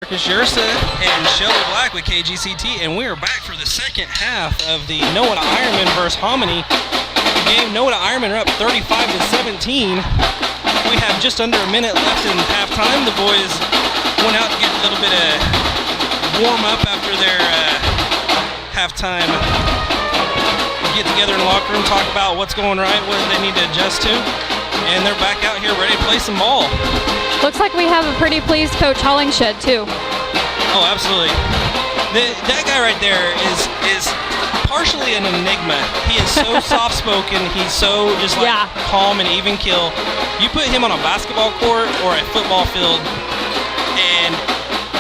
Marcus Yersa and Shelby Black with KGCT, and we are back for the second half of the Noah Ironmen versus Hominy game. Noah Ironmen are up 35-17. We have just under a minute left in halftime. The boys went out to get a little bit of warm up after their halftime get together in the locker room, talk about what's going right, what they need to adjust to, and they're back out here ready to play some ball. Looks like we have a pretty pleased Coach Hollingshed too. Oh, absolutely. That guy right there is partially an enigma. He is so soft-spoken. He's so just like calm and even keel. You put him on a basketball court or a football field, and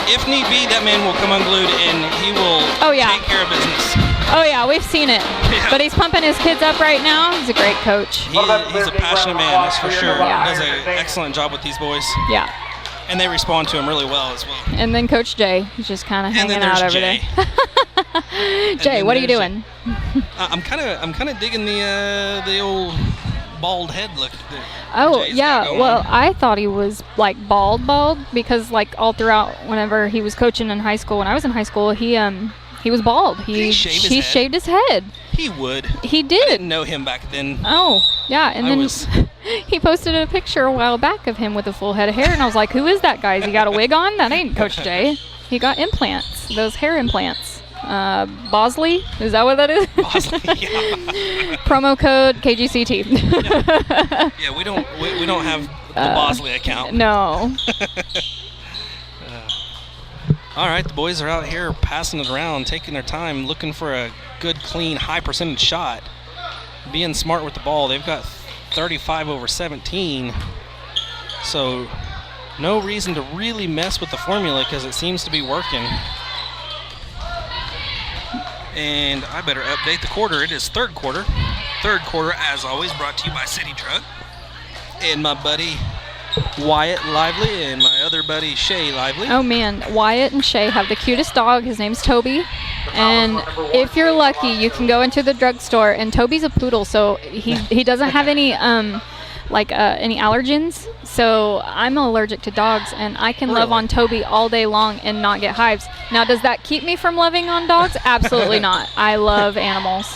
if need be, that man will come unglued and he will take care of business. Oh yeah, we've seen it. Yeah. But he's pumping his kids up right now. He's a great coach. He's a passionate man, that's for sure. Yeah. He does an excellent job with these boys. Yeah. And they respond to him really well as well. And then Coach Jay, he's just kind of hanging out over there. Jay, what are you doing? I'm kind of digging the old bald head look. Oh yeah, well I thought he was like bald because like all throughout whenever he was coaching in high school, when I was in high school, he was bald. He shaved his head. He would. He did. I didn't know him back then. Oh, yeah. And then he posted a picture a while back of him with a full head of hair, and I was like, who is that guy? Has he got a wig on? That ain't Coach Jay. He got implants, those hair implants. Bosley? Is that what that is? Bosley, yeah. Promo code KGCT. Yeah, we don't have the Bosley account. No. All right, the boys are out here passing it around, taking their time, looking for a good, clean, high percentage shot. Being smart with the ball. They've got 35-17. So no reason to really mess with the formula because it seems to be working. And I better update the quarter. It is third quarter. Third quarter, as always, brought to you by City Truck. And my buddy Wyatt Lively and my other buddy Shay Lively. Oh man, Wyatt and Shay have the cutest dog. His name's Toby. And if you're lucky, you can go into the drugstore, and Toby's a poodle, so he doesn't have any any allergens. So I'm allergic to dogs, and I can love on Toby all day long and not get hives. Now, does that keep me from loving on dogs? Absolutely not. I love animals.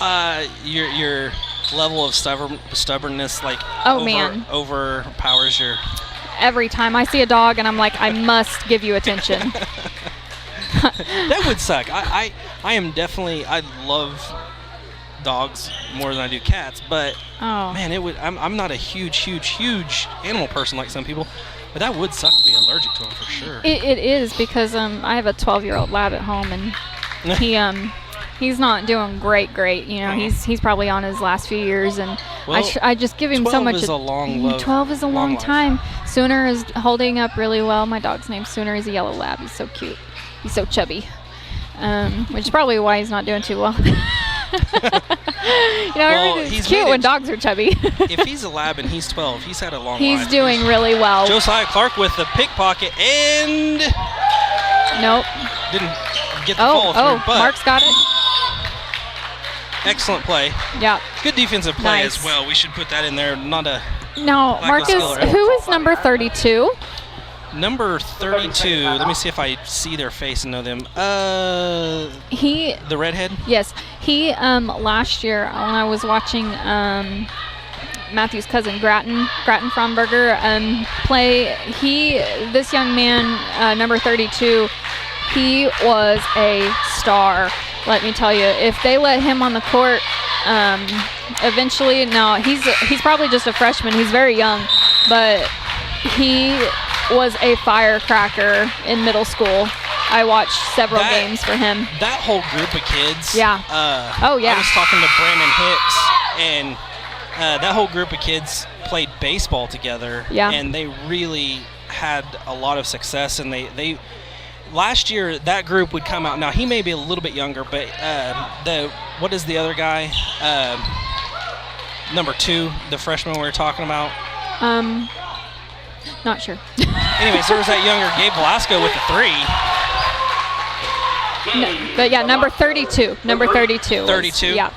Your level of stubbornness overpowers your. Every time I see a dog and I'm like, I must give you attention. That would suck. I love dogs more than I do cats, but man, I'm not a huge animal person like some people, but that would suck to be allergic to them for sure. It is because I have a 12-year-old lab at home, and he's not doing great. You know, he's probably on his last few years, and I just give him so much. 12 is a long time. Sooner is holding up really well. My dog's named Sooner. He's a yellow lab. He's so cute. He's so chubby, which is probably why he's not doing too well. It's cute when dogs are chubby. If he's a lab and he's 12, he's had a long life. He's doing really well. Josiah Clark with the pickpocket and nope. Didn't get the follow through, but Mark's got it. Excellent play. Yeah. Good defensive play as well. We should put that in there. No, Marcus, who is number 32? Number 32. Let me see if I see their face and know them. The redhead? Yes. He last year when I was watching Matthew's cousin Grattan Fromberger play, this young man, number 32, he was a star. Let me tell you, if they let him on the court, eventually, no, he's probably just a freshman. He's very young, but he was a firecracker in middle school. I watched several games for him. That whole group of kids. Yeah. I was talking to Brandon Hicks, and that whole group of kids played baseball together. Yeah. And they really had a lot of success, and they last year, that group would come out. Now, he may be a little bit younger, but what is the other guy? Number 2, the freshman we were talking about. Not sure. Anyways, there was that younger Gabe Velasco with the 3. No, but yeah, number 32. Number 32. 32? Yeah.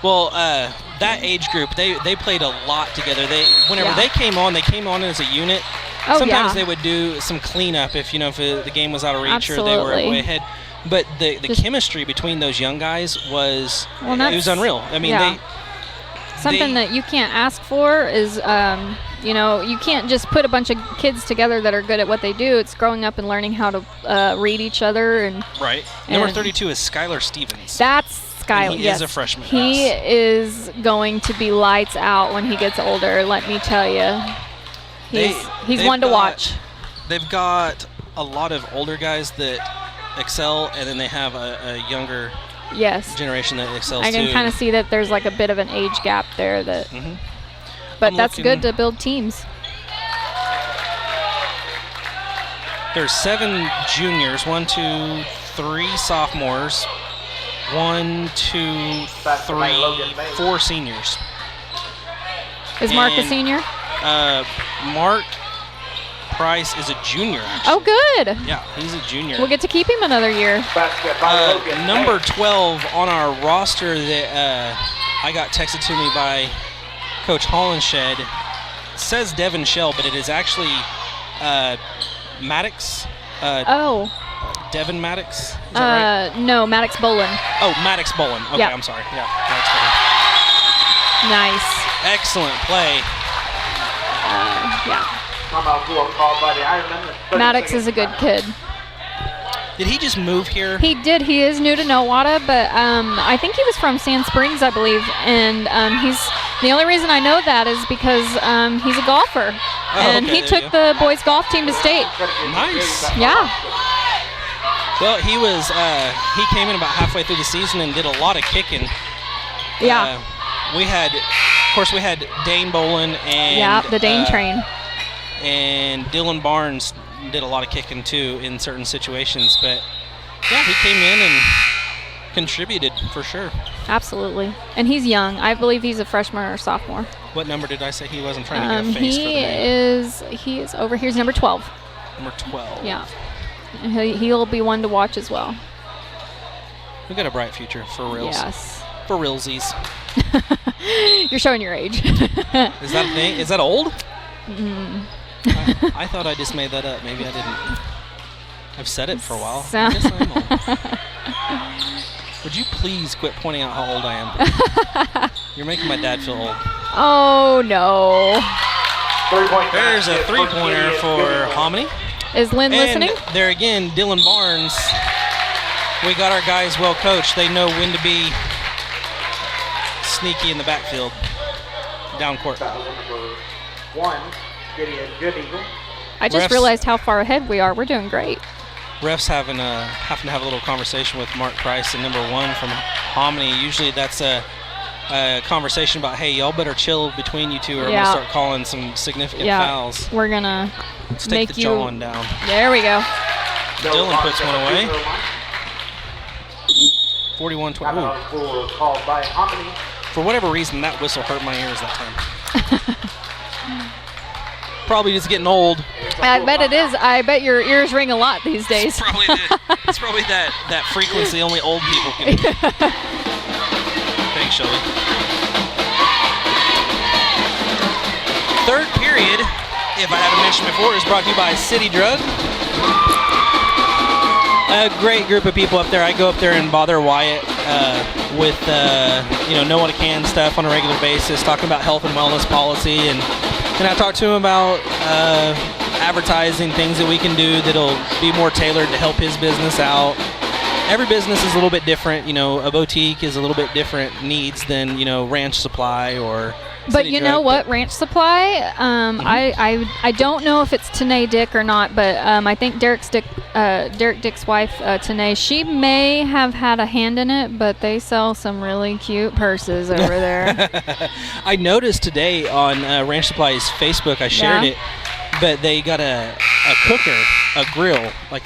Well, that age group, they played a lot together. Whenever they came on as a unit, Oh, sometimes yeah. they would do some cleanup if the game was out of reach Absolutely. or they were way ahead. But the chemistry between those young guys was it was unreal. I mean, yeah. Something that you can't ask for is, you can't just put a bunch of kids together that are good at what they do. It's growing up and learning how to read each other. And right. Number 32 is Skylar Stevens. That's Skylar. He yes. is a freshman. He is going to be lights out when he gets older, let me tell you. He's one to watch. They've got a lot of older guys that excel, and then they have a younger generation that excels too. I can kind of see that there's like a bit of an age gap there. But that's good to build teams. There's 7 juniors, 1, 2, 3 sophomores, 1, 2, 3, 4 seniors. Is Mark a senior? Mark Price is a junior, actually. Oh, good. Yeah, he's a junior. We'll get to keep him another year. Number 12 on our roster that I got texted to me by Coach Hollenshed says Devin Shell, but it is actually Maddox. Devin Maddox? Is that right? No, Maddox Bolin. Oh, Maddox Bolin. Okay, yep. I'm sorry. Yeah, Maddox Bolin. Nice. Excellent play. Yeah. Maddox is a good kid. Did he just move here? He did. He is new to Nowata, but I think he was from Sand Springs, I believe. And the only reason I know that is because he's a golfer. And he took the boys' golf team to state. Nice. Yeah. Well, he came in about halfway through the season and did a lot of kicking. Yeah. We had Dane Bolin and the Dane train. And Dylan Barnes did a lot of kicking too in certain situations, but yeah, he came in and contributed for sure. Absolutely. And he's young. I believe he's a freshman or sophomore. What number did I say he was? I'm trying to get a face for the name. He is over here. He's number 12. Number 12. Yeah. He'll be one to watch as well. We've got a bright future for reals. Yes. For realsies. You're showing your age. Is that a thing? Is that old? I thought I just made that up. Maybe I didn't. I've said it for a while. I guess I'm old. Would you please quit pointing out how old I am? You're making my dad feel old. Oh, no. There's a three-pointer for Hominy. Is Lynn listening? There again, Dylan Barnes. We got our guys well coached. They know when to be sneaky in the backfield. Down court. I just realized how far ahead we are. We're doing great. Refs having to have a little conversation with Mark Price and number 1 from Hominy. Usually that's a conversation about, hey, y'all better chill between you two or I'm going to start calling some significant fouls. We're going to make the jawing down. There we go. Dylan puts one away. 41-20. For whatever reason, that whistle hurt my ears that time. Probably just getting old. I bet it is. I bet your ears ring a lot these days. It's probably that frequency only old people can hear. Thanks, Shelby. Third period, if I haven't mentioned before, is brought to you by City Drug. A great group of people up there. I go up there and bother Wyatt with know what I can stuff on a regular basis, talking about health and wellness policy, and I talk to him about advertising, things that we can do that'll be more tailored to help his business out. Every business is a little bit different. A boutique is a little bit different needs than Ranch Supply or. But you know what, Ranch Supply, I don't know if it's Tanae Dick or not, but I think Derek Dick's wife, Tanae, she may have had a hand in it, but they sell some really cute purses over there. I noticed today on Ranch Supply's Facebook, I shared it, but they got a cooker, a grill, like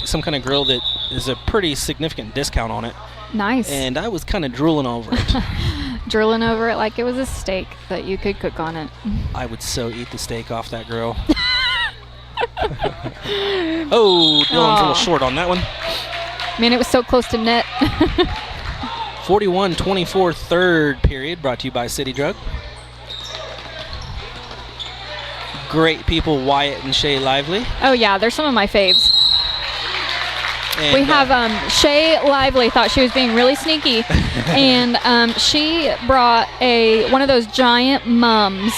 some kind of grill that is a pretty significant discount on it. Nice. And I was kind of drooling over it. Drooling over it like it was a steak that you could cook on it. I would so eat the steak off that grill. Oh, Dylan's a little short on that one. Man, it was so close to net. 41-24 third period, brought to you by City Drug. great people, Wyatt and Shay Lively. Oh, yeah, they're some of my faves. And, We have Shay Lively thought she was being really sneaky, and she brought one of those giant mums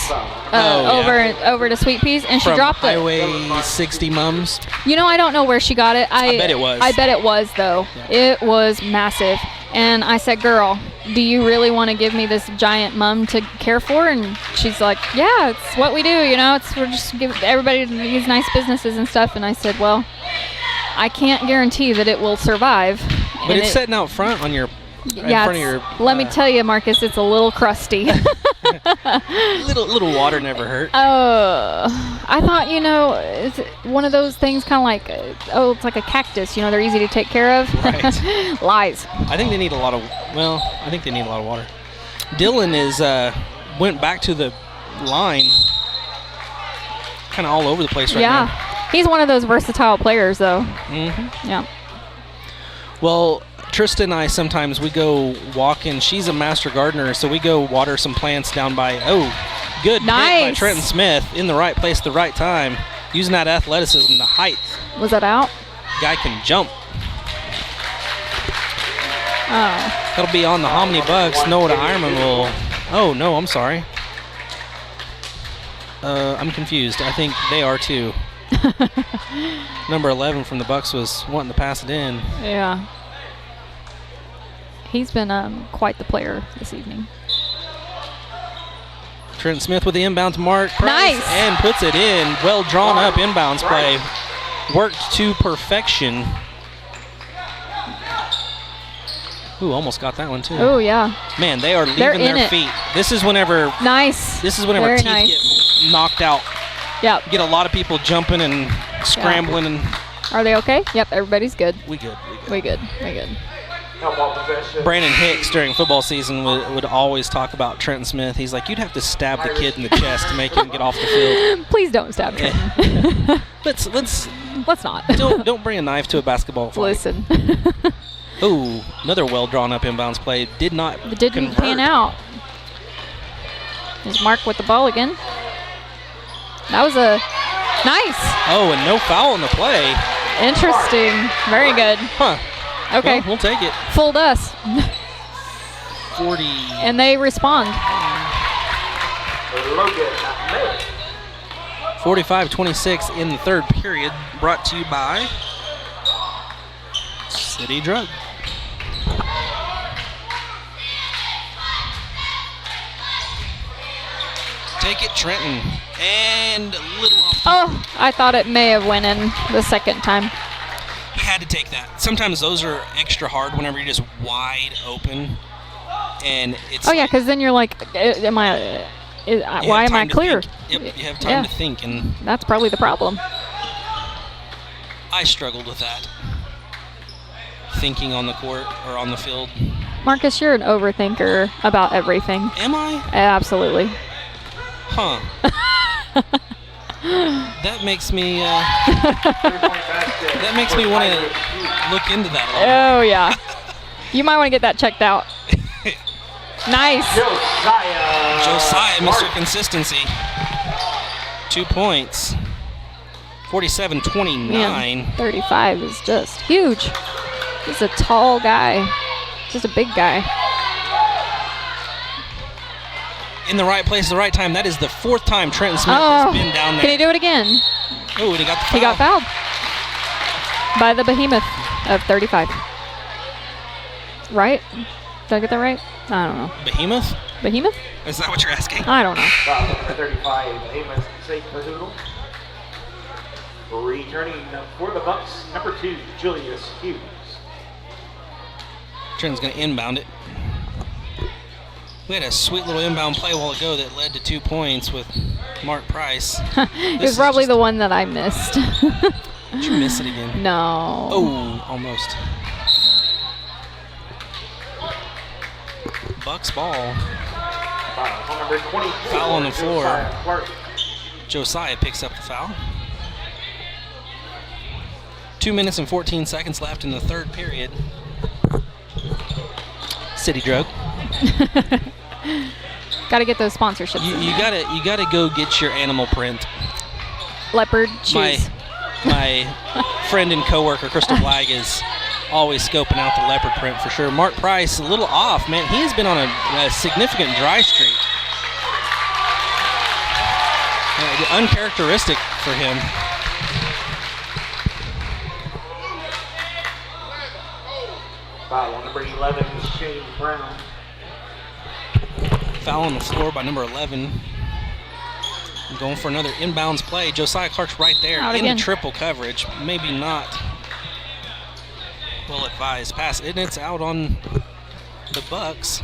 over to Sweet Peas, and she from dropped it. Highway 60 mums. You know, I don't know where she got it. I bet it was. I bet it was, though. Yeah. It was massive. And I said, girl, do you really want to give me this giant mum to care for? And she's like, yeah, it's what we do, you know. We're just give everybody these nice businesses and stuff. And I said, well, I can't guarantee that it will survive. But it's sitting out front on your front of your. Let me tell you, Marcus, it's a little crusty. little water never hurt. I thought, you know, it's one of those things kind of like, it's like a cactus. You know, they're easy to take care of. Right. Lies. I think they need a lot of water. Dylan went back to the line kind of all over the place right now. Yeah. He's one of those versatile players, though. Mm-hmm. Yeah. Well, Tristan and I sometimes we go walking. She's a master gardener, so we go water some plants down by. Good hit by Trenton Smith in the right place at the right time, using that athleticism, the height. Was that out? Guy can jump. Oh. That'll be on the Hominy Bucks. Noah Ironman will. Oh no, I'm sorry. I'm confused. I think they are too. Number 11 from the Bucks was wanting to pass it in. Yeah. He's been quite the player this evening. Trenton Smith with the inbound to Mark Price. Nice. And puts it in. Well drawn up inbounds play. Worked to perfection. Ooh, almost got that one too. Oh, yeah. Man, they are leaving their feet. This is whenever Nice. This is whenever Very teeth nice. get knocked out. Yep. Get a lot of people jumping and scrambling and Are they okay? Yep, everybody's good. we good. We good. Brandon Hicks during football season would always talk about Trenton Smith. He's like, you'd have to stab the kid in the chest to make him get off the field. Please don't stab Trenton. Let's not. Don't bring a knife to a basketball fight. Listen. Ooh, another well drawn up inbounds play. Didn't convert. Pan out. There's Mark with the ball again. That was a nice. Oh, and no foul in the play. Interesting. Very good. Huh. Okay. Well, we'll take it. Fooled us. 40. And they respond. 45-26 in the third period. Brought to you by City Drug. Take it, Trenton. And a little off. Oh, I thought it may have went in the second time. You had to take that. Sometimes those are extra hard whenever you're just wide open. And it's. Oh, yeah, because then you're like, why am I clear? Yep, you have time to think. And that's probably the problem. I struggled with that. Thinking on the court or on the field. Marcus, you're an overthinker about everything. Am I? Absolutely. Huh. That makes me want to look into that a little more. Oh, yeah. You might want to get that checked out. Nice. Josiah, Mr. Consistency. 2 points. 47-29. Man, 35 is just huge. He's a tall guy. Just a big guy. In the right place at the right time. That is the fourth time Trenton Smith has been down there. Can he do it again? Oh, he got the foul. He got fouled by the behemoth of 35. Right? Did I get that right? I don't know. Behemoth? Behemoth? Is that what you're asking? I don't know. 35, Behemoth, St. Cahoodle. Returning for the Bucks, number 2, Julius Hughes. Trenton's going to inbound it. We had a sweet little inbound play a while ago that led to 2 points with Mark Price. It was probably the one that I missed. Did you miss it again? No. Oh, almost. Bucks ball. Foul on the floor. Josiah picks up the foul. 2 minutes and 14 seconds left in the third period. City Drug. Got to get those sponsorships. You gotta go get your animal print. leopard shoes. My friend and coworker Crystal Blag is always scoping out the leopard print for sure. Mark Price a little off, man. He has been on a significant dry streak. Uncharacteristic for him. Foul on number 11, Shane Brown. Foul on the floor by number 11. Going for another inbounds play. Josiah Clark's right there Out in again. the triple coverage. Maybe not well advised pass. And it's out on the Bucks.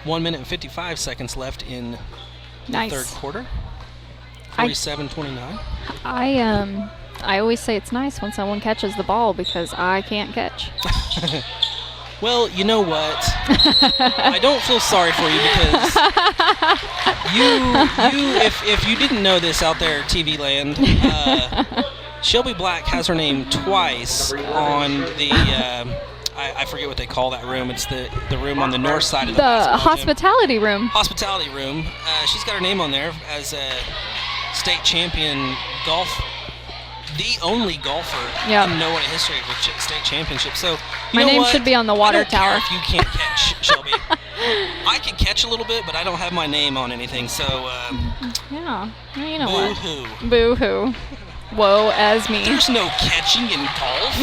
1 minute and 55 seconds left in the Nice. third quarter. 47-29. I always say it's nice when someone catches the ball because I can't catch. Well, you know what? I don't feel sorry for you because if you didn't know this out there, TV land, Shelby Black has her name twice on the I forget what they call that room. It's the room on the north side of the basketball gym. Hospitality room. Hospitality room. She's got her name on there as a state champion golf. The only golfer Yep. in NOAA history with state championship. So you My know name what? should be on the water I don't care tower. if you can't catch, Shelby. I can catch a little bit, but I don't have my name on anything. So Yeah. Well, you know what? boo-hoo. Boo-hoo. Woe as me. There's no catching in golf.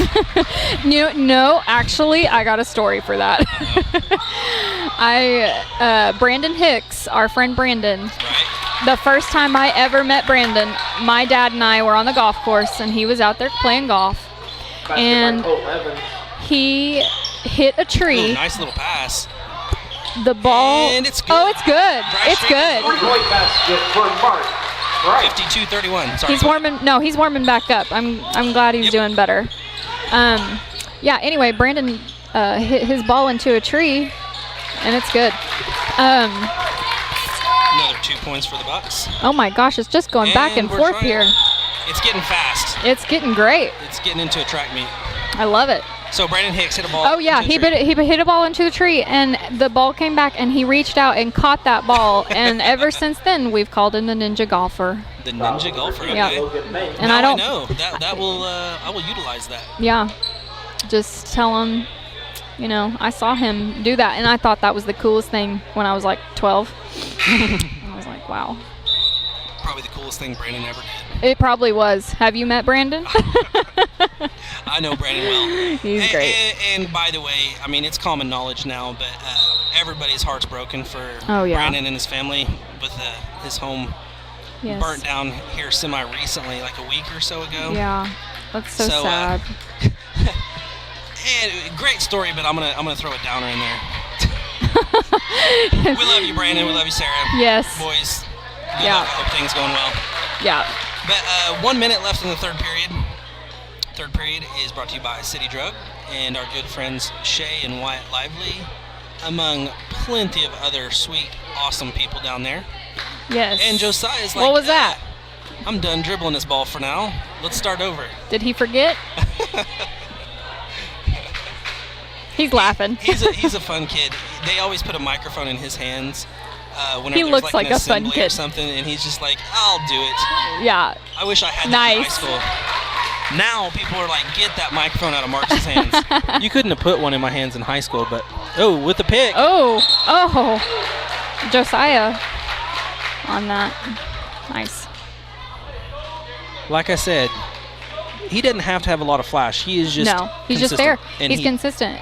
No, actually, I got a story for that. Brandon Hicks, our friend Brandon, Right. the first time I ever met Brandon, my dad and I were on the golf course, and he was out there playing golf, and Cole Evans. he hit a tree. Ooh, nice little pass. The ball. And it's good. Oh, it's good. Dry It's streak is good. over. Three-point basket for Mark. Right. 52-31. Sorry. He's warming. No, he's warming back up. I'm glad he's Yep. doing better. Yeah. Anyway, Brandon hit his ball into a tree, and it's good. Another 2 points for the Bucks. Oh my gosh, it's just going back and we're forth trying- here. It's getting fast. It's getting great. It's getting into a track meet. I love it. So Brandon Hicks hit a ball. Oh yeah, into a he tree. hit a ball into the tree, and the ball came back, and he reached out and caught that ball, and ever since then we've called him the Ninja Golfer. The Ninja Golfer. Okay. Yeah. Logan May. And Now I don't. know that will I will utilize that. Yeah, just tell him. You know, I saw him do that, and I thought that was the coolest thing when I was like 12. I was like, wow. Probably the coolest thing Brandon ever did. It probably was. Have you met Brandon? I know Brandon well. He's great. And by the way, I mean, it's common knowledge now, but everybody's heart's broken for Oh, yeah. Brandon and his family with his home Yes. burnt down here semi-recently, like a week or so ago. Yeah, that's so So, sad. And great story, but I'm gonna throw a downer in there. We love you, Brandon. We love you, Sarah. Yes. Boys. Good Yeah. luck. I hope things going well. Yeah. But 1 minute left in the third period. Third period is brought to you by City Drug and our good friends Shay and Wyatt Lively, among plenty of other sweet, awesome people down there. Yes. And Josiah's like, What was that? I'm done dribbling this ball for now. Let's start over. Did he forget? He's laughing. He's a fun kid. They always put a microphone in his hands. Whenever He there's looks like an a fun assembly kid. or something, and he's just like, I'll do it. Yeah. I wish I had that in high Nice. school. Now people are like, get that microphone out of Marcus's hands. You couldn't have put one in my hands in high school, but with the pick. Oh. Josiah on that. Nice. Like I said, he doesn't have to have a lot of flash. He is just No, he's just there. consistent, and He's consistent.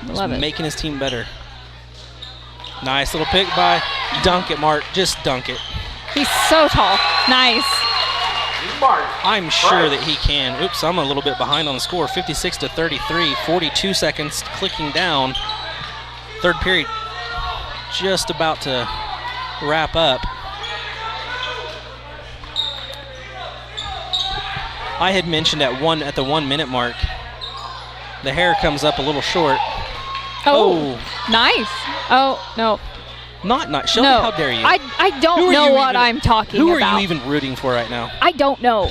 Love it. making his team better. Nice little pick by dunk it, Mark. Just dunk it. He's so tall. Nice. Mark. I'm sure that he can. Oops, I'm a little bit behind on the score. 56-33, 42 seconds clicking down. Third period just about to wrap up. I had mentioned at the 1 minute mark, the hair comes up a little short. Oh. Nice. Oh, no. Not Shelby, No. how dare you? I Who don't are know you what even- I'm talking Who about. are you even rooting for right now? I don't know.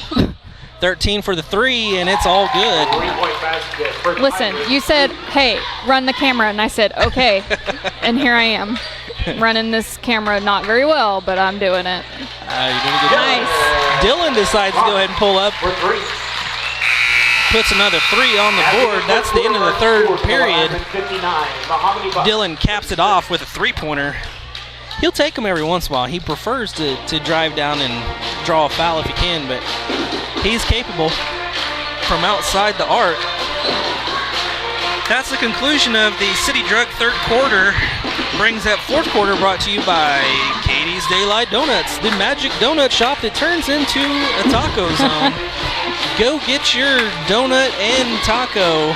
13 for the three, and it's all good. Three-point basket for Listen, Tigers. you said, hey, run the camera, and I said, okay. And here I am, running this camera not very well, but I'm doing it. You're doing a good job. Nice. Dylan decides to go ahead and pull up. For 3. Puts another 3 on the board. That's the end of the third period. 59, the Hominy Bucks. Dylan caps it off with a 3-pointer. He'll take them every once in a while. He prefers to drive down and draw a foul if he can, but he's capable from outside the arc. That's the conclusion of the City Drug third quarter. Brings that fourth quarter brought to you by Katie's Daylight Donuts, the magic donut shop that turns into a taco zone. Go get your donut and taco.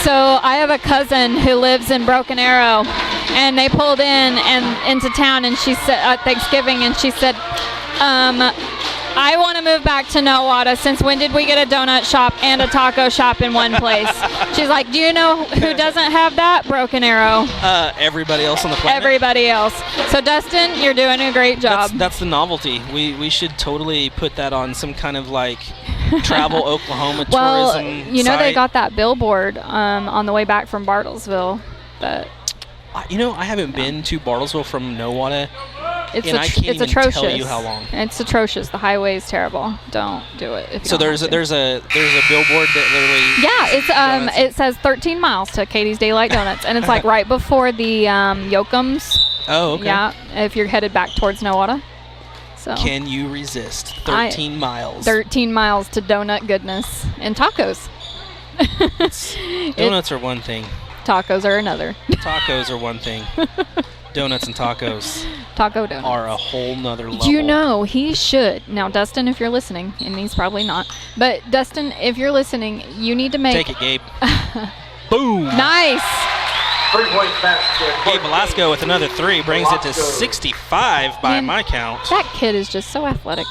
So I have a cousin who lives in Broken Arrow, and they pulled in and into town, and she said at Thanksgiving, and she said, I want to move back to Nowata. Since when did we get a donut shop and a taco shop in one place? She's like, do you know who doesn't have that? Broken Arrow. Everybody else on the planet. Everybody else. So Dustin, you're doing a great job. That's the novelty. We should totally put that on some kind of like travel Oklahoma well, tourism you know, site. they got that billboard on the way back from Bartlesville. That You know, I haven't been to Bartlesville from Nowata. it's And I can't it's even atrocious. tell you how long. It's atrocious. The highway is terrible. Don't do it. If you So don't there's have a, to. there's a billboard that literally. Yeah, it's donuts. it says 13 miles to Katie's Daylight Donuts, and it's like right before the Yoakums. Oh, okay. Yeah, if you're headed back towards Nowata. So Can you resist 13 miles? 13 miles to donut goodness and tacos. Donuts are one thing. Tacos are another. Tacos are one thing. Donuts and tacos Taco donuts. are a whole nother level. You know, he should. Now, Dustin, if you're listening, and he's probably not, but Dustin, if you're listening, you need to make. Take it, Gabe. Boom. Nice. 3-point basket. Gabe Velasco with another 3 brings it to 65 by Man, my count. That kid is just so athletic.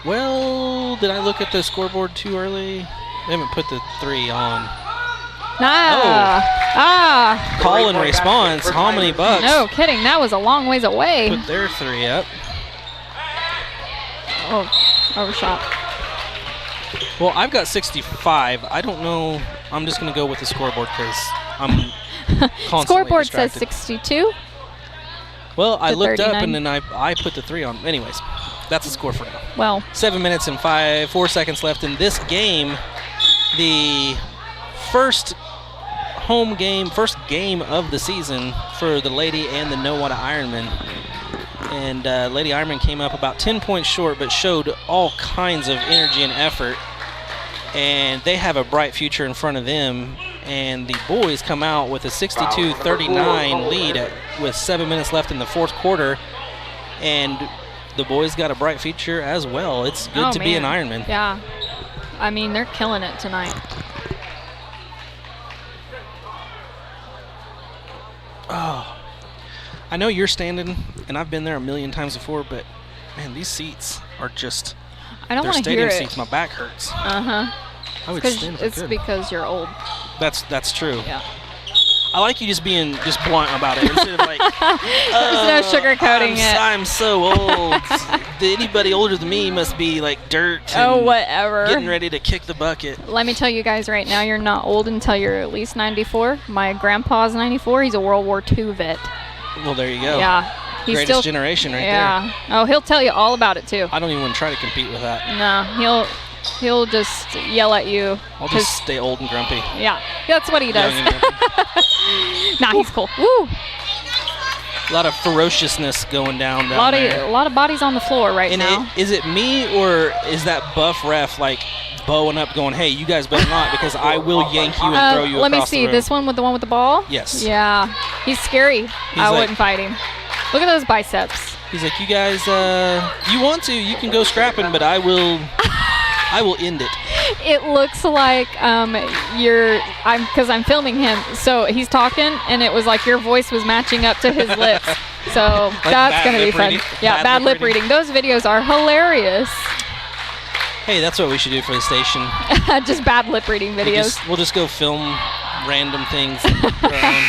Well, did I look at the scoreboard too early? They haven't put the 3 on. Call and response. Hominy Bucks No kidding. That was a long ways away. put their 3 up. Oh, overshot. Well, I've got 65. I don't know. I'm just going to go with the scoreboard because I'm constantly Scoreboard distracted. says 62. Well, I to looked up 39. and then I put the 3 on. Anyways, that's the score for now. Well, 7 minutes and 4 seconds left in this game. The first game of the season for the Lady and the Nowata Ironmen. And Lady Ironman came up about 10 points short, but showed all kinds of energy and effort. And they have a bright future in front of them. And the boys come out with a 62-39 lead with 7 minutes left in the fourth quarter. And the boys got a bright future as well. It's good to be an Ironman. Yeah. I mean, they're killing it tonight. Oh, I know you're standing, and I've been there a million times before, but man, these seats are just. I don't they're want to hear stadium it. seats. My back hurts. Uh-huh. I would stand if I It's could. because you're old. That's true. Yeah. I like you just being just blunt about it instead of like. There's no sugarcoating it. I'm so old. Anybody older than me must be like dirt. Oh, and whatever. Getting ready to kick the bucket. Let me tell you guys right now, you're not old until you're at least 94. My grandpa's 94. He's a World War II vet. Well, there you go. Yeah. He's Greatest still, generation right yeah. there. Oh, he'll tell you all about it too. I don't even want to try to compete with that. No, he'll just yell at you. I'll 'cause- just stay old and grumpy. Yeah, that's what he does. Young and grumpy. Nah, he's cool. Woo! A lot of ferociousness going down A lot there. of bodies on the floor right And now. is it me or is that buff ref like bowing up going, hey, you guys better not because I will yank you and throw you Let me across see. the room. This one with the with the ball? Yes. Yeah. He's scary. I like- wouldn't fight him. Look at those biceps. He's like, you guys, you want to, you can go scrapping, but I will end it. It looks like because I'm filming him, so he's talking, and it was like your voice was matching up to his lips. So Like that's bad gonna be lip fun. reading? Yeah, Bad bad lip lip reading. Those videos are hilarious. Hey, that's what we should do for the station. Just bad lip reading videos. We'll just go film random things. And put our own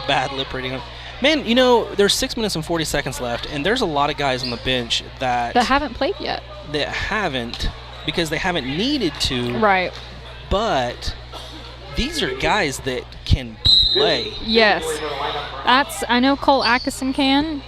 bad lip reading. Man, you know, there's 6 minutes and 40 seconds left, and there's a lot of guys on the bench that haven't played yet. haven't because they haven't needed to. Right. But these are guys that can play. Yes. I know Cole Atkinson can.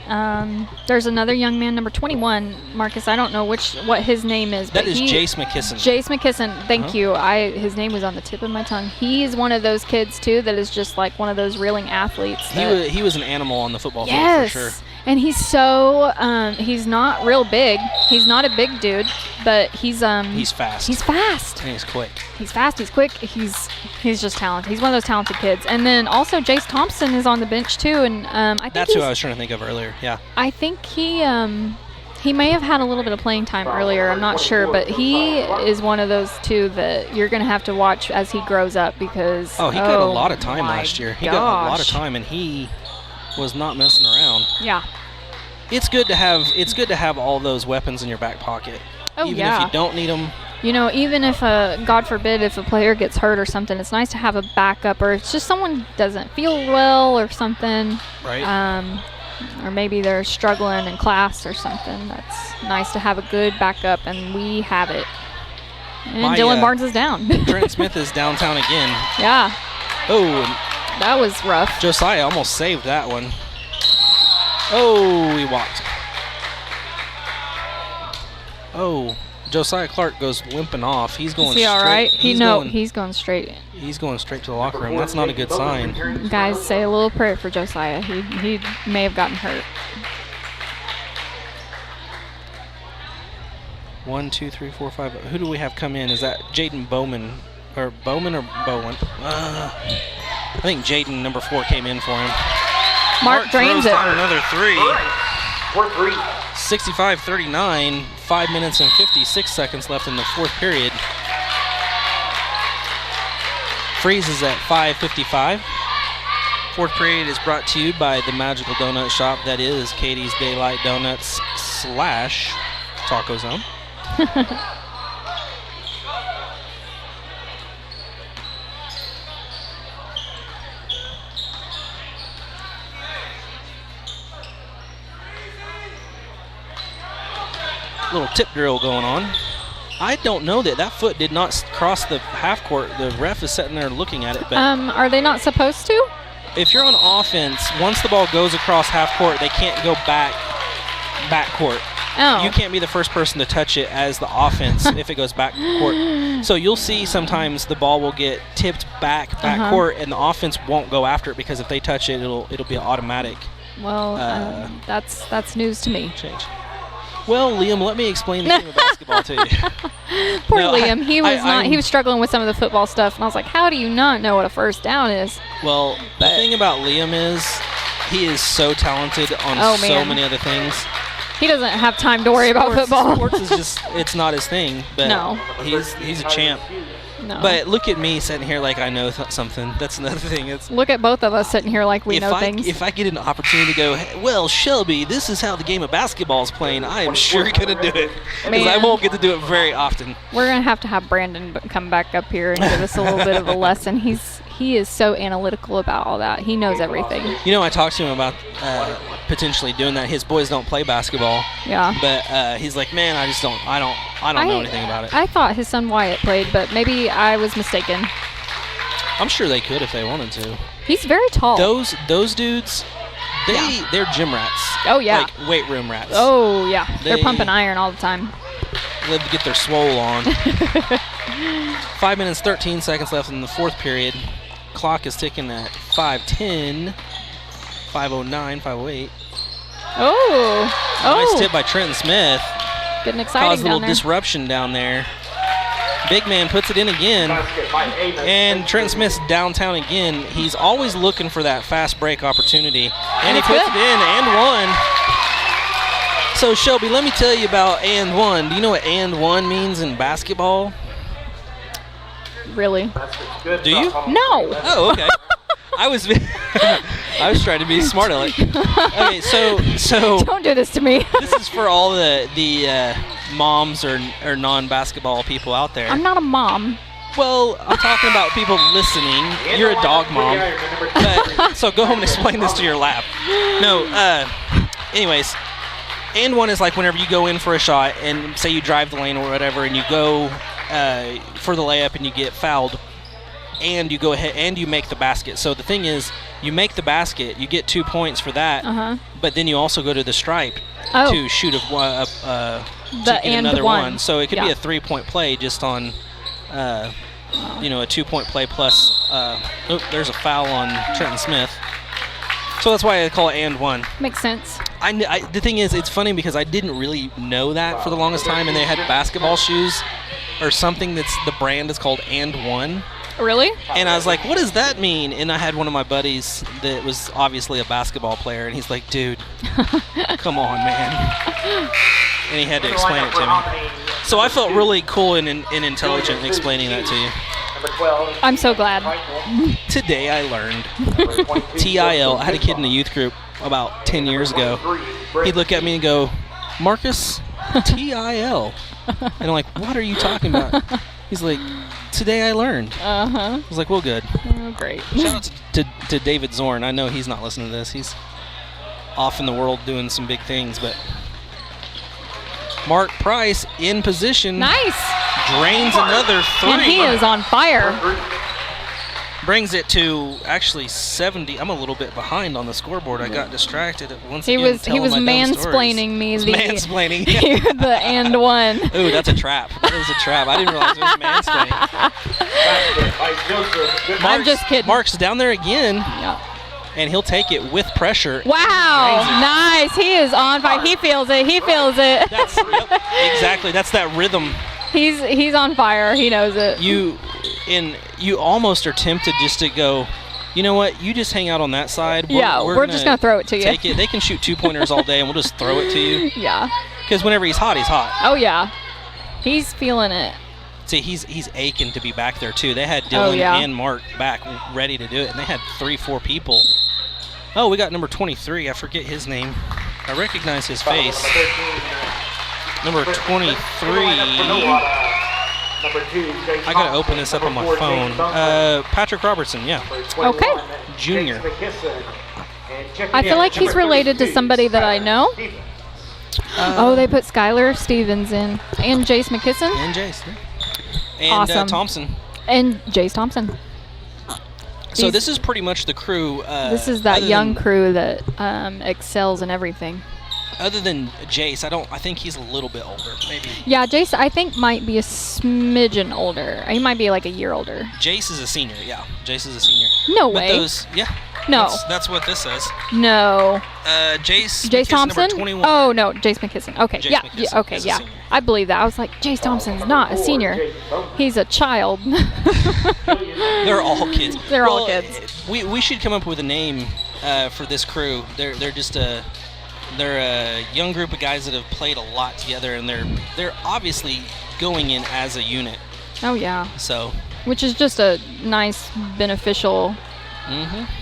There's another young man, number 21, Marcus. I don't know what his name is. That is Jace McKisson. Jace McKisson. Thank you. His name was on the tip of my tongue. He is one of those kids too that is just like one of those reeling athletes. He was an animal on the football field for sure. And he's so he's not real big. He's not a big dude, but he's fast. He's fast. And he's quick. He's fast. He's quick. He's just talented. He's one of those talented kids. And then also Jace Thompson is on the bench too. And I think that's who I was trying to think of earlier. Yeah. I think he may have had a little bit of playing time earlier. I'm not sure, but he is one of those two that you're going to have to watch as he grows up because he got a lot of time last year. He got a lot of time, and he was not messing around. Yeah. It's good to have all those weapons in your back pocket. Oh, even yeah. if you don't need them. You know, even if God forbid if a player gets hurt or something, it's nice to have a backup, or it's just someone doesn't feel well or something. Right. Or maybe they're struggling in class or something. That's nice to have a good backup, and we have it. And Dylan Barnes is down. Trent Smith is downtown again. Yeah. Oh. That was rough. Josiah almost saved that one. Oh, he walked. Oh, Josiah Clark goes limping off. He's going straight. Is he all right? He's going straight. He's going straight to the locker room. That's not a good sign. Guys, say a little prayer for Josiah. He may have gotten hurt. 1, 2, 3, 4, 5. Who do we have come in? Is that Jaden Bowman? Or Bowman or Bowen? I think Jaden, number 4, came in for him. Mark drains it. Another 3. 4-3. 65-39. 5 minutes and 56 seconds left in the fourth period. Freeze is at 5:55. Fourth period is brought to you by the Magical Donut Shop that is Katie's Daylight Donuts / Taco Zone. Little tip drill going on. I don't know that foot did not cross the half court. The ref is sitting there looking at it. But are they not supposed to? If you're on offense, once the ball goes across half court, they can't go back court. Oh. You can't be the first person to touch it as the offense if it goes back court. So you'll see sometimes the ball will get tipped back court, and the offense won't go after it because if they touch it, it'll be an automatic. Well, that's news to me. Change. Well, Liam, let me explain the game of basketball to you. Poor Liam. He was struggling with some of the football stuff, and I was like, how do you not know what a first down is? Well, the thing about Liam is he is so talented on so many other things. He doesn't have time to worry about football. Sports is just, it's not his thing. But no. He's a champ. No. But look at me sitting here like I know something. That's another thing. Look at both of us sitting here like we know things. If I get an opportunity to go, hey, well, Shelby, this is how the game of basketball is playing, I am sure going to do it. Because I won't get to do it very often. We're going to have Brandon come back up here and give us a little bit of a lesson. He is so analytical about all that. He knows everything. You know, I talked to him about potentially doing that. His boys don't play basketball. Yeah. But he's like, man, I don't know anything about it. I thought his son Wyatt played, but maybe I was mistaken. I'm sure they could if they wanted to. He's very tall. Those dudes, they're gym rats. Oh, yeah. Like weight room rats. Oh, yeah. They're pumping iron all the time. Live to get their swole on. 5 minutes, 13 seconds left in the fourth period. Clock is ticking at 5:10, 5:09, 5:08. Oh. Nice tip by Trenton Smith. Getting exciting Caused a little down there. disruption down there. Big man puts it in again. And Trenton Smith's downtown again. He's always looking for that fast break opportunity. And he puts it in and one. So, Shelby, let me tell you about and one. Do you know what and one means in basketball? Really? Do you? No. Oh, okay. I was trying to be smart aleck. Okay, so don't do this to me. This is for all the moms or non-basketball people out there. I'm not a mom. Well, I'm talking about people listening. You're a dog mom. But, so go home and explain this to your lab. No, anyways, and one is like whenever you go in for a shot and say you drive the lane or whatever and you go for the layup and you get fouled. and you go ahead and you make the basket. So the thing is, you make the basket, you get 2 points for that, but then you also go to the stripe to shoot to get another one. So it could be a 3-point play just on, a 2-point play plus. There's a foul on Trenton Smith. So that's why I call it and one. Makes sense. The thing is, it's funny because I didn't really know that for the longest time, and they had basketball shoes or something that's the brand is called and one. Really? And I was like, what does that mean? And I had one of my buddies that was obviously a basketball player, and he's like, dude, come on, man. And he had to explain it to me. So I felt really cool and intelligent explaining that to you. I'm so glad. Today I learned TIL. I had a kid in the youth group about 10 years ago. He'd look at me and go, Marcus, TIL. And I'm like, what are you talking about? He's like, today I learned. I was like, well, good. Oh, great. Shout out to David Zorn. I know he's not listening to this. He's off in the world doing some big things, but Mark Price in position. Nice. Drains another 3. And he is on fire. Brings it to actually 70. I'm a little bit behind on the scoreboard. I got distracted once He again. was mansplaining me the mansplaining. the and one. Ooh, that's a trap. That is a trap. I didn't realize it was mansplaining. I'm just kidding. Mark's down there again. Yeah. And he'll take it with pressure. Wow, nice. He is on fire. He feels it. He feels it. Exactly. That's that rhythm. He's on fire. He knows it. You almost are tempted just to go, you know what? You just hang out on that side. We're just gonna throw it to you. Take it. They can shoot 2-pointers all day, and we'll just throw it to you. Yeah. Because whenever he's hot, he's hot. Oh yeah, he's feeling it. See, he's aching to be back there too. They had Dylan and Mark back ready to do it, and they had 3-4 people. Oh, we got number 23. I forget his name. I recognize his face. Number 23. I gotta open this up on my phone. Patrick Robertson, yeah. Okay. Junior. I feel like he's related to somebody that I know. They put Skylar Stevens in, and Jace McKisson. And Jace. Yeah. And Awesome. Thompson. And Jace Thompson. So this is pretty much the crew. This is that young crew that excels in everything. Other than Jace, I think he's a little bit older, maybe. Yeah, Jace, I think might be a smidgen older. He might be like a year older. Jace is a senior, yeah. Jace is a senior. No but way. No. That's what this says. No. Jace Thompson? Number 21. Oh, no, Jace McKisson. Okay, Jace yeah, McKisson okay, is a yeah. senior. I believe that. I was like, Jace Thompson's not a senior. He's a child. They're all kids. They're all kids. We should come up with a name for this crew. They're just a young group of guys that have played a lot together, and they're obviously going in as a unit. Oh yeah. So. Which is just a nice, beneficial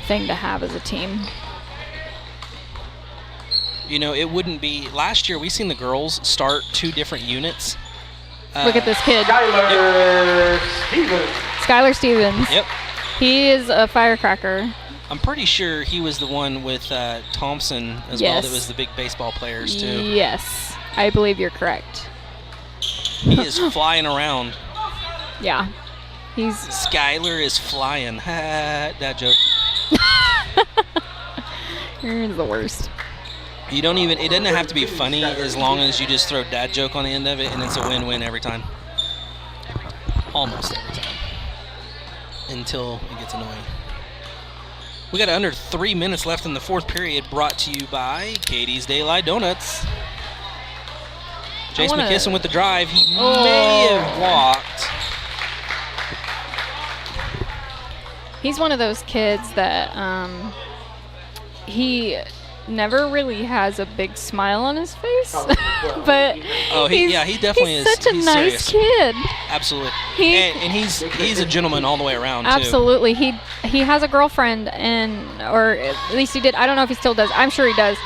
thing to have as a team. You know, it wouldn't be. Last year, we seen the girls start 2 different units. Look at this kid. Stevens. Skylar Stevens. Yep. He is a firecracker. I'm pretty sure he was the one with Thompson as well. That was the big baseball players too. Yes, I believe you're correct. He is flying around. Yeah. Skylar is flying. That joke. You're the worst. It doesn't have to be funny as long as you just throw dad joke on the end of it, and it's a win-win every time. Almost every time. Until it gets annoying. We got under 3 minutes left in the 4th period, brought to you by Katie's Daylight Donuts. Jace McKisson with the drive. He may have walked. He's one of those kids that he never really has a big smile on his face, but he definitely is. Such a nice kid. Absolutely, and he's a gentleman all the way around. Absolutely, too. He has a girlfriend, or at least he did. I don't know if he still does. I'm sure he does.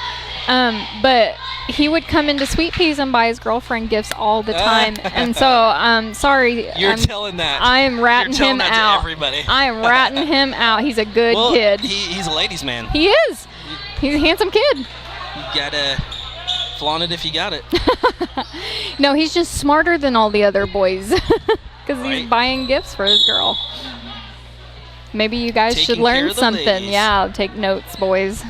But he would come into Sweet Peas and buy his girlfriend gifts all the time, and so sorry. You're telling that. I am ratting him out. To everybody. I am ratting him out. He's a good kid. He's a ladies' man. He is. He's a handsome kid. You gotta flaunt it if you got it. No, he's just smarter than all the other boys because he's buying gifts for his girl. Maybe you guys should Taking care learn of the something. ladies. Yeah, take notes, boys.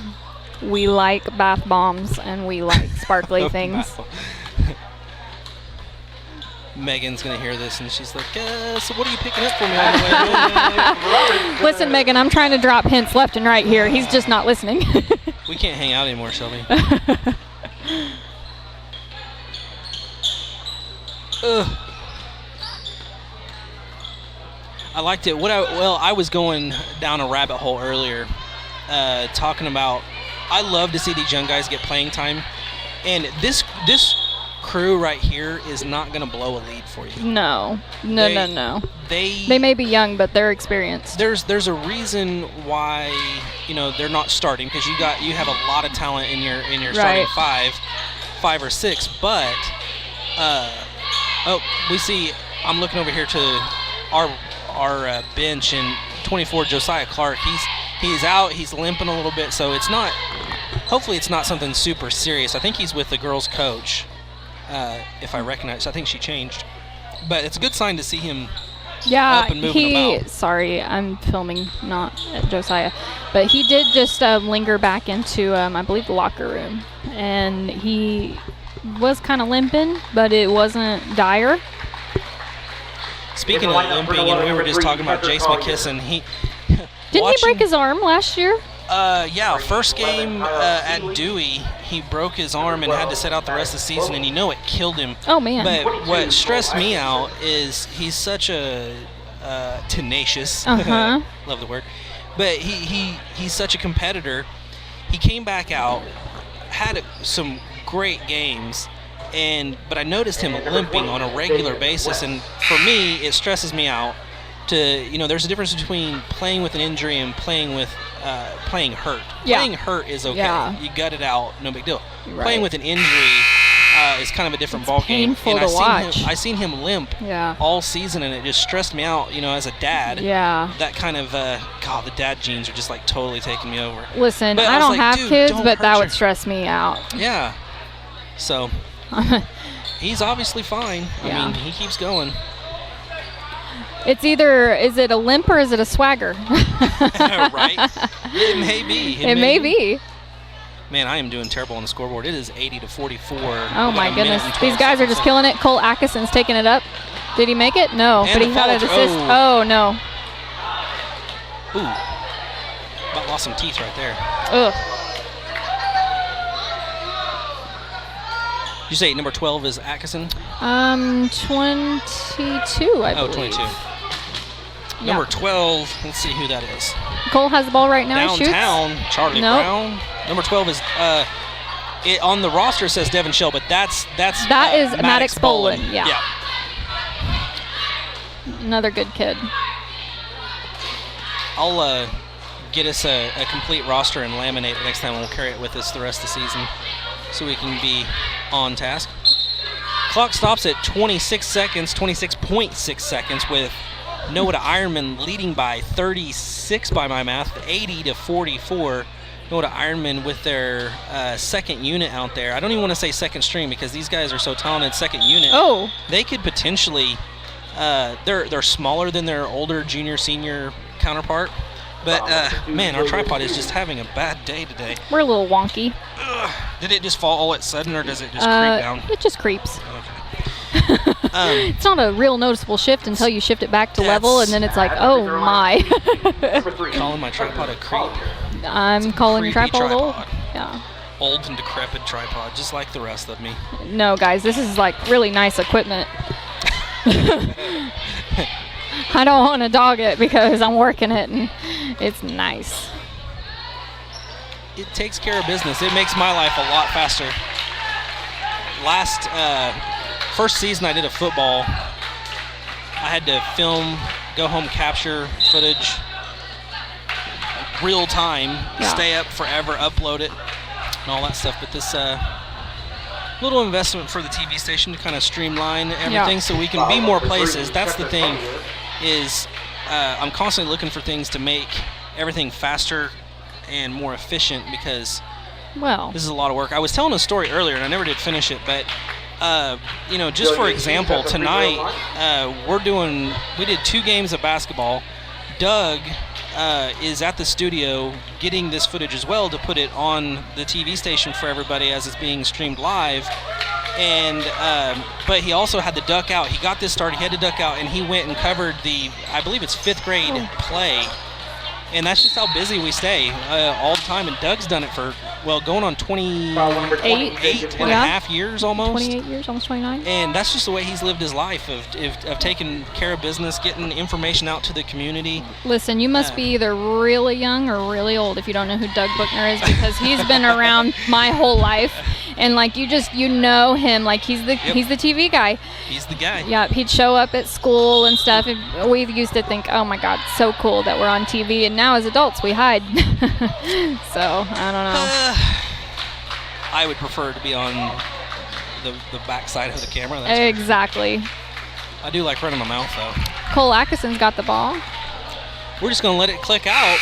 We like bath bombs and we like sparkly things. Megan's going to hear this and she's like, so what are you picking up for me on the way? Listen, Megan, I'm trying to drop hints left and right here. He's just not listening. We can't hang out anymore, Shelby. Ugh. I liked it. I was going down a rabbit hole earlier, talking about I love to see these young guys get playing time, and this crew right here is not going to blow a lead for you. No. They may be young, but they're experienced. There's a reason why they're not starting, because you have a lot of talent in your starting five or six, but we see. I'm looking over here to our bench, and 24 Josiah Clark. He's out. He's limping a little bit, so it's not. Hopefully, it's not something super serious. I think he's with the girls' coach. If I recognize, I think she changed, but it's a good sign to see him. Yeah, up and moving about. Sorry, I'm filming, not at Josiah, but he did just linger back into, I believe, the locker room, and he was kind of limping, but it wasn't dire. Speaking of limping, we were just talking about Jace McKisson. Didn't he break his arm last year? Yeah, first game at Dewey, he broke his arm and had to sit out the rest of the season, and it killed him. Oh, man. But what stressed me out is he's such a tenacious, Uh-huh. love the word, but he's such a competitor. He came back out, had some great games, but I noticed him limping on a regular basis, and for me, it stresses me out. There's a difference between playing with an injury and playing playing hurt. Yeah. Playing hurt is okay. Yeah. You gut it out, no big deal. Right. Playing with an injury is kind of a different ballgame. Painful to watch. I seen him limp Yeah. all season, and it just stressed me out. As a dad. Yeah. That kind of the dad genes are just like totally taking me over. Listen, But I was don't like, have dude, kids, don't but that hurt would stress me out. Yeah. So he's obviously fine. Yeah. I mean, he keeps going. It's either, is it a limp or is it a swagger? Right? It may be. It may be. Man, I am doing terrible on the scoreboard. It is 80-44. Oh my goodness. These guys are just killing it. Cole Atkinson's taking it up. Did he make it? No, And but he a had an foul. assist. Oh, no. Ooh. About lost some teeth right there. Ugh. Did you say number 12 is Atkinson? 22, I believe. 22. Yeah. Number 12, let's see who that is. Cole has the ball right now. He shoots. Downtown, Charlie Nope. Brown. Number 12 is, on the roster it says Devin Shell, but that is Maddox Bolin. Yeah. Another good kid. I'll get us a complete roster and laminate it next time, and we'll carry it with us the rest of the season so we can be on task. Clock stops at 26 seconds, 26.6 seconds, with Noah Ironmen leading by 36 by my math, 80-44. Noah Ironmen with their second unit out there. I don't even want to say second string because these guys are so talented. Second unit. Oh. They could potentially. They're smaller than their older junior senior counterpart. But man, our tripod is just having a bad day today. We're a little wonky. Did it just fall all of a sudden, or does it just creep down? It just creeps. Okay. It's not a real noticeable shift until you shift it back to level, and then it's like, oh my. Calling my tripod a creep. I'm calling your creepy tripod old. tripod. Yeah. Old and decrepit tripod, just like the rest of me. No, guys, this is like really nice equipment. I don't want to dog it because I'm working it, and it's nice. It takes care of business. It makes my life a lot faster. First season I did a football, I had to film, go home, capture footage, real time, stay up forever, upload it, and all that stuff. But this little investment for the TV station to kind of streamline everything so we can be more places. That's the thing, is I'm constantly looking for things to make everything faster and more efficient, because this is a lot of work. I was telling a story earlier and I never did finish it, but just for example, tonight we did 2 games of basketball. Doug is at the studio getting this footage as well to put it on the TV station for everybody as it's being streamed live. And but he also had to duck out. He got this started. He had to duck out, and he went and covered I believe it's 5th grade play. And that's just how busy we stay all the time. And Doug's done it for, going on 28 and a half years almost. 28 years, almost 29. And that's just the way he's lived his life of taking care of business, getting information out to the community. Listen, you must be either really young or really old if you don't know who Doug Buchner is, because he's been around my whole life. And like you know him, like he's the TV guy. He's the guy. Yeah, he'd show up at school and stuff. And we used to think, oh my God, so cool that we're on TV. And now as adults, we hide. So I don't know. I would prefer to be on the back side of the camera. Exactly. I do like running my mouth though. Cole Atkinson's got the ball. We're just gonna let it click out.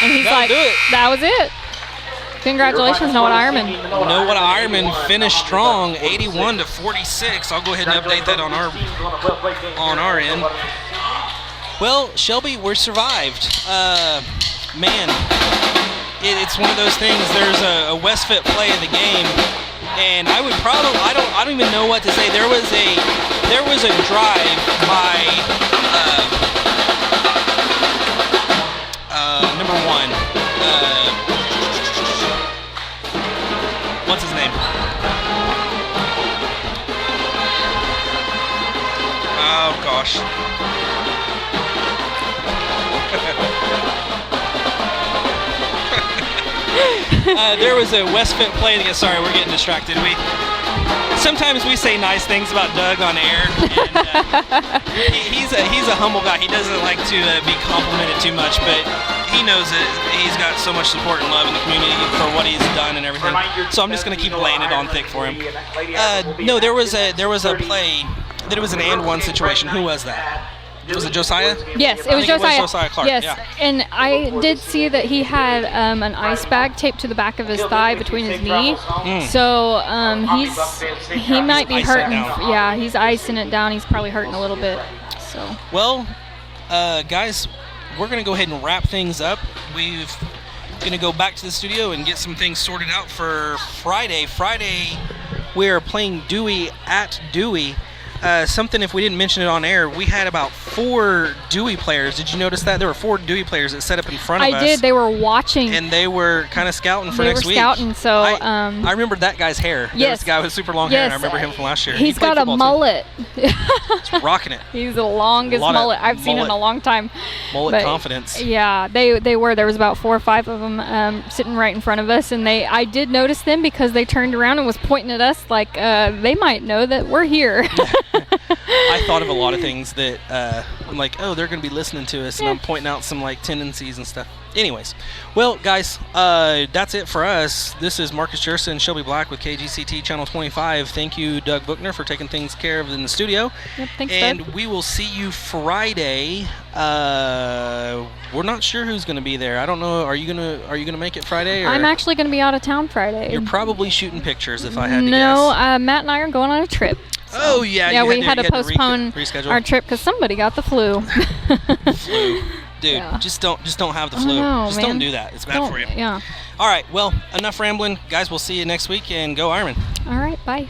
And he's That'll like, do it. that was it. Congratulations, Noah Ironman. Noah Ironman finished strong, 81-46. I'll go ahead and update that on our end. Well, Shelby, we're survived. Man, it's one of those things. There's a Westfit play of the game, and I don't even know what to say. There was a drive by number 1. What's his name? Oh gosh. There was a Westfit play. Sorry, we're getting distracted. Sometimes we say nice things about Doug on air. And, he's a humble guy. He doesn't like to be complimented too much, but he knows that he's got so much support and love in the community for what he's done and everything. So I'm just going to keep laying it on thick for him. No, there was a play. There was an and one situation. Who was that? Was it Josiah? Yes, it was Josiah. Josiah Clark. Yes, yeah. And I did see that he had an ice bag taped to the back of his thigh between his knee. So he might be hurting. Yeah, he's icing it down. He's probably hurting a little bit. So. Well, guys, we're gonna go ahead and wrap things up. We're gonna go back to the studio and get some things sorted out for Friday. Friday, we are playing Dewey at Dewey. Something, if we didn't mention it on air, we had about 4 Dewey players. Did you notice that? There were 4 Dewey players that set up in front of us. I did. They were watching. And they were kind of scouting for next week. They were scouting, so... I remembered that guy's hair. Yes. This guy with super long hair, and I remember him from last year. He's got a mullet. He's rocking it. He's the longest mullet I've seen in a long time. Mullet confidence. Yeah, they were. There was about 4 or 5 of them sitting right in front of us, and I did notice them because they turned around and was pointing at us like they might know that we're here. I thought of a lot of things that I'm like, oh, they're going to be listening to us, and I'm pointing out some like tendencies and stuff. Anyways, well, guys, that's it for us. This is Marcus Jerson and Shelby Black with KGCT Channel 25. Thank you, Doug Buchner, for taking things care of in the studio. Yep, thanks, and Doug. we will see you Friday. We're not sure who's going to be there. I don't know. Are you gonna make it Friday? Or? I'm actually going to be out of town Friday. You're probably shooting pictures, if I had to guess. No, Matt and I are going on a trip. So. Oh yeah. Yeah, we had to postpone reschedule our trip because somebody got the flu. Flu. Dude, Yeah. just don't have the flu. Just don't do that. It's bad for you. Yeah. All right. Well, enough rambling, guys. We'll see you next week, and go Ironman. All right. Bye.